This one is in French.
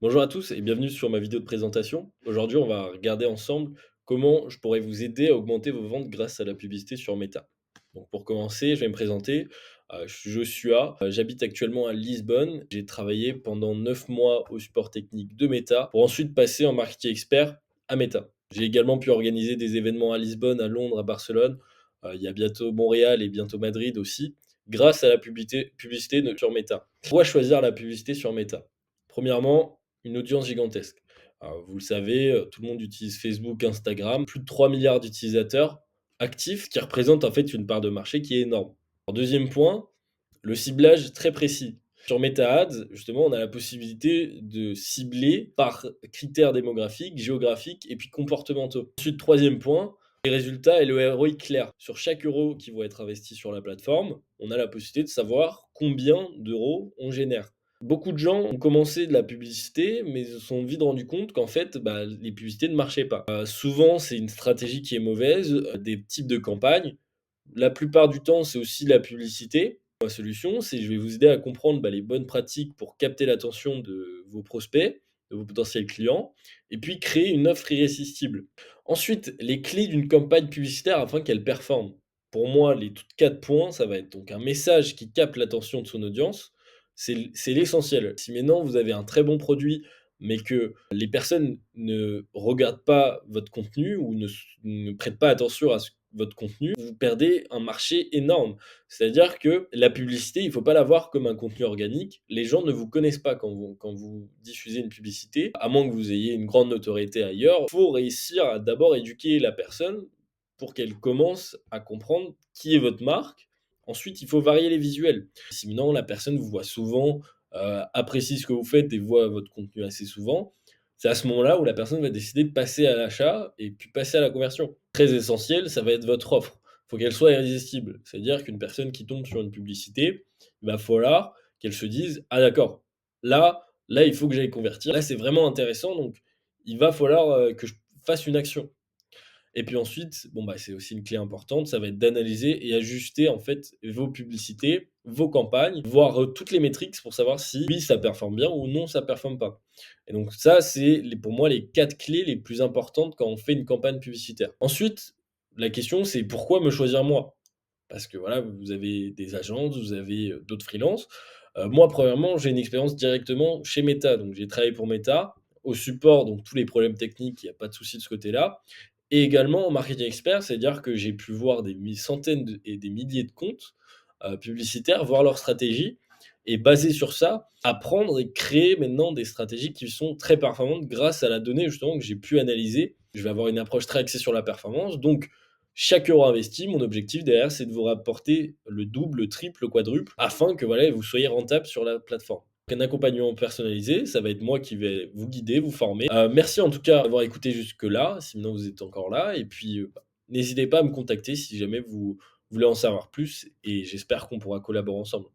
Bonjour à tous et bienvenue sur ma vidéo de présentation. Aujourd'hui, on va regarder ensemble comment je pourrais vous aider à augmenter vos ventes grâce à la publicité sur Meta. Donc pour commencer, je vais me présenter. Je suis Joshua, j'habite actuellement à Lisbonne. J'ai travaillé pendant 9 mois au support technique de Meta pour ensuite passer en marketing expert à Meta. J'ai également pu organiser des événements à Lisbonne, à Londres, à Barcelone. Il y a bientôt Montréal et bientôt Madrid aussi, grâce à la publicité sur Meta. Pourquoi choisir la publicité sur Meta? Premièrement, une audience gigantesque. Vous le savez, tout le monde utilise Facebook, Instagram, plus de 3 milliards d'utilisateurs actifs, ce qui représente en fait une part de marché qui est énorme. En 2e point, le ciblage très précis. Sur Meta Ads, justement, on a la possibilité de cibler par critères démographiques, géographiques et puis comportementaux. Ensuite, 3e point, les résultats et le ROI clair. Sur chaque euro qui va être investi sur la plateforme, on a la possibilité de savoir combien d'euros on génère. Beaucoup de gens ont commencé de la publicité, mais se sont vite rendus compte qu'en fait, les publicités ne marchaient pas. Souvent, c'est une stratégie qui est mauvaise, des types de campagnes. La plupart du temps, c'est aussi la publicité. Ma solution, c'est je vais vous aider à comprendre, les bonnes pratiques pour capter l'attention de vos prospects, de vos potentiels clients et puis créer une offre irrésistible. Ensuite, les clés d'une campagne publicitaire afin qu'elle performe. Pour moi, les 4 points, ça va être donc un message qui capte l'attention de son audience, c'est l'essentiel. Si maintenant vous avez un très bon produit, mais que les personnes ne regardent pas votre contenu ou ne prêtent pas attention à votre contenu, vous perdez un marché énorme. C'est-à-dire que la publicité, il ne faut pas la voir comme un contenu organique. Les gens ne vous connaissent pas quand vous diffusez une publicité, à moins que vous ayez une grande notoriété ailleurs. Il faut réussir à d'abord éduquer la personne pour qu'elle commence à comprendre qui est votre marque. Ensuite, il faut varier les visuels. Sinon, la personne vous voit souvent, apprécie ce que vous faites et voit votre contenu assez souvent. C'est à ce moment-là où la personne va décider de passer à l'achat et puis passer à la conversion. Très essentiel, ça va être votre offre. Il faut qu'elle soit irrésistible. C'est-à-dire qu'une personne qui tombe sur une publicité, il va falloir qu'elle se dise: «Ah d'accord, là, il faut que j'aille convertir. Là, c'est vraiment intéressant, donc il va falloir, que je fasse une action». Et puis ensuite, c'est aussi une clé importante, ça va être d'analyser et ajuster en fait vos publicités, vos campagnes, voir, toutes les métriques pour savoir si oui, ça performe bien ou non, ça performe pas. Et donc ça, c'est les pour moi les 4 clés les plus importantes quand on fait une campagne publicitaire. Ensuite, la question c'est: «Pourquoi me choisir moi?» Parce que voilà, vous avez des agences, vous avez, d'autres freelances. Moi, premièrement, j'ai une expérience directement chez Meta, donc j'ai travaillé pour Meta, au support, donc tous les problèmes techniques, il y a pas de souci de ce côté-là et également en marketing expert, c'est-à-dire que j'ai pu voir des centaines et des milliers de comptes, publicitaires, voir leur stratégie et basé sur ça, apprendre et créer maintenant des stratégies qui sont très performantes grâce à la donnée justement que j'ai pu analyser. Je vais avoir une approche très axée sur la performance, donc chaque euro investi, mon objectif derrière, c'est de vous rapporter le double, le triple, le quadruple afin que voilà, vous soyez rentable sur la plateforme. Un accompagnement personnalisé, ça va être moi qui vais vous guider, vous former. Merci en tout cas d'avoir écouté jusque-là, si maintenant vous êtes encore là et puis, n'hésitez pas à me contacter si jamais vous voulez en savoir plus et j'espère qu'on pourra collaborer ensemble.